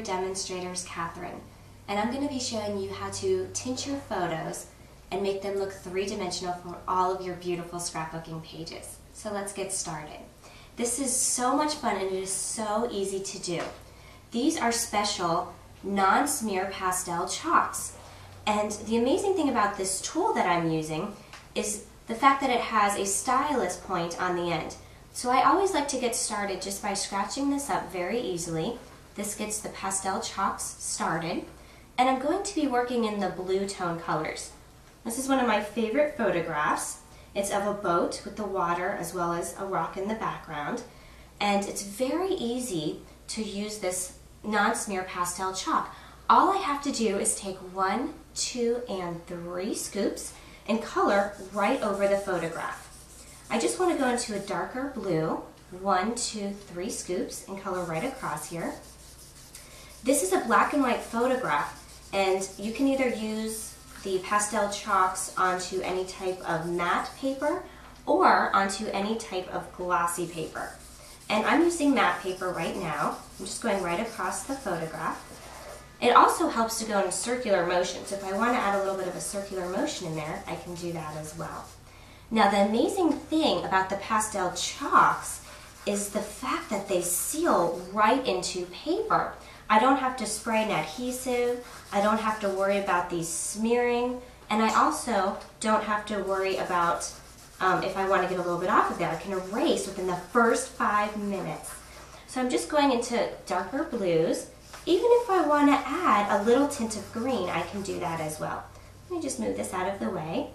demonstrator's Catherine, and I'm going to be showing you how to tint your photos and make them look three-dimensional for all of your beautiful scrapbooking pages. So let's get started. This is so much fun and it is so easy to do. These are special non-smear pastel chalks. And the amazing thing about this tool that I'm using is the fact that it has a stylus point on the end. So I always like to get started just by scratching this up very easily. This gets the pastel chalks started. And I'm going to be working in the blue tone colors. This is one of my favorite photographs. It's of a boat with the water as well as a rock in the background. And it's very easy to use this non-smear pastel chalk. All I have to do is take 1, 2, and 3 scoops and color right over the photograph. I just want to go into a darker blue, 1, 2, 3 scoops, and color right across here. This is a black and white photograph, and you can either use the pastel chalks onto any type of matte paper or onto any type of glossy paper. And I'm using matte paper right now. I'm just going right across the photograph. It also helps to go in circular motions. If I want to add a little bit of a circular motion in there, I can do that as well. Now the amazing thing about the pastel chalks is the fact that they seal right into paper. I don't have to spray an adhesive, I don't have to worry about these smearing, and I also don't have to worry about if I want to get a little bit off of there. I can erase within the first 5 minutes. So I'm just going into darker blues. Even if I want to add a little tint of green, I can do that as well. Let me just move this out of the way.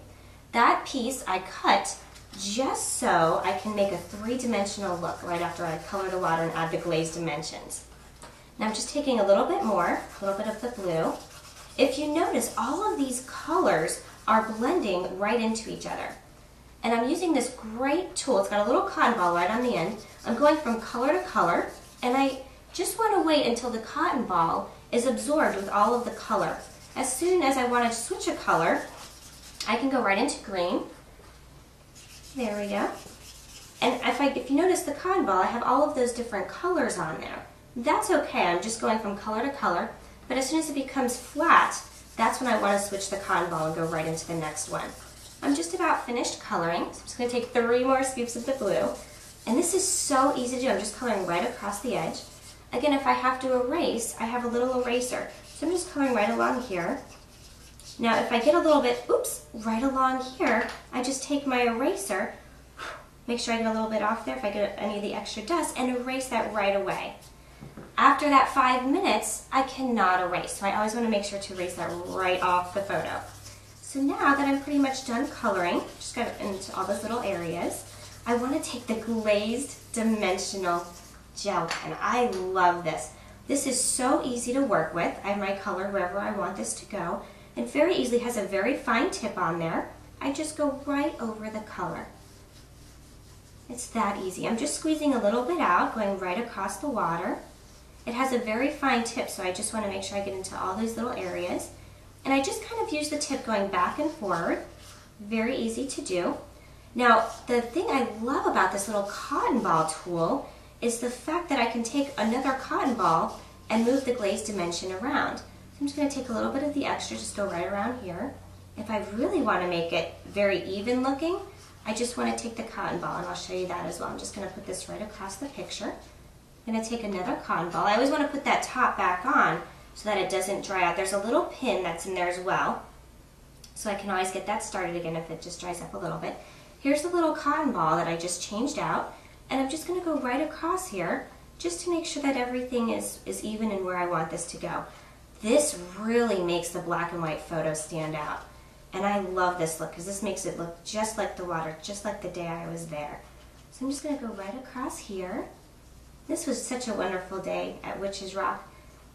That piece I cut just so I can make a three-dimensional look right after I color the water and add the glazed dimensions. Now I'm just taking a little bit more, a little bit of the blue. If you notice, all of these colors are blending right into each other. And I'm using this great tool. It's got a little cotton ball right on the end. I'm going from color to color, and I just want to wait until the cotton ball is absorbed with all of the color. As soon as I want to switch a color, I can go right into green. There we go. And if you notice the cotton ball, I have all of those different colors on there. That's okay, I'm just going from color to color, but as soon as it becomes flat, that's when I want to switch the cotton ball and go right into the next one. I'm just about finished coloring, so I'm just going to take 3 more scoops of the blue, and this is so easy to do. I'm just coloring right across the edge. Again, if I have to erase, I have a little eraser, so I'm just coloring right along here. Now if I get a little bit, right along here, I just take my eraser, make sure I get a little bit off there if I get any of the extra dust, and erase that right away. After that 5 minutes, I cannot erase, so I always want to make sure to erase that right off the photo. So now that I'm pretty much done coloring, just got into all those little areas, I want to take the glazed dimensional gel pen. I love this. This is so easy to work with. I have my color wherever I want this to go, and very easily has a very fine tip on there. I just go right over the color. It's that easy. I'm just squeezing a little bit out, going right across the water. It has a very fine tip, so I just want to make sure I get into all these little areas. And I just kind of use the tip going back and forward. Very easy to do. Now, the thing I love about this little cotton ball tool is the fact that I can take another cotton ball and move the glazed dimension around. So I'm just going to take a little bit of the extra, just go right around here. If I really want to make it very even looking, I just want to take the cotton ball, and I'll show you that as well. I'm just going to put this right across the picture. I'm going to take another cotton ball. I always want to put that top back on so that it doesn't dry out. There's a little pin that's in there as well, so I can always get that started again if it just dries up a little bit. Here's the little cotton ball that I just changed out, and I'm just going to go right across here just to make sure that everything is even and where I want this to go. This really makes the black and white photo stand out, and I love this look because this makes it look just like the water, just like the day I was there. So I'm just going to go right across here. This was such a wonderful day at Witch's Rock.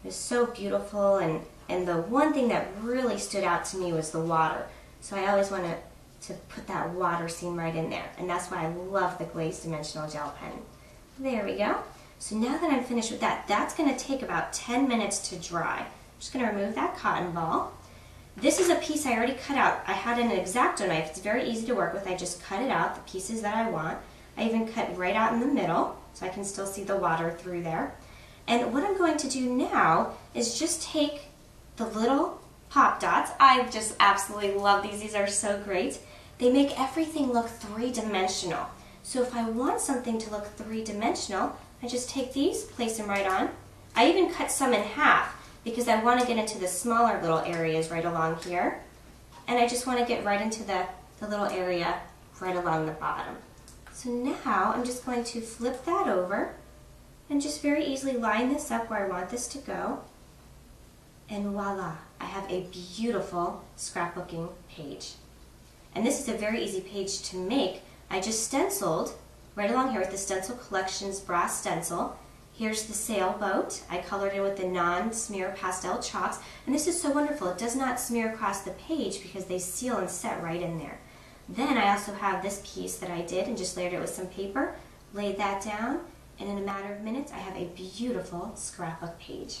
It was so beautiful, and the one thing that really stood out to me was the water. So I always wanted to put that water scene right in there, and that's why I love the glazed dimensional gel pen. There we go. So now that I'm finished with that, that's going to take about 10 minutes to dry. I'm just going to remove that cotton ball. This is a piece I already cut out. I had an X-Acto knife. It's very easy to work with. I just cut it out, the pieces that I want. I even cut right out in the middle, so I can still see the water through there. And what I'm going to do now is just take the little pop dots. I just absolutely love these. These are so great. They make everything look three-dimensional. So if I want something to look three-dimensional, I just take these, place them right on. I even cut some in half because I want to get into the smaller little areas right along here. And I just want to get right into the little area right along the bottom. So now I'm just going to flip that over and just very easily line this up where I want this to go. And voila, I have a beautiful scrapbooking page. And this is a very easy page to make. I just stenciled right along here with the Stencil Collections brass stencil. Here's the Sailboat. I colored in with the non-smear pastel chalks. And this is so wonderful. It does not smear across the page because they seal and set right in there. Then I also have this piece that I did and just layered it with some paper, laid that down, and in a matter of minutes I have a beautiful scrapbook page.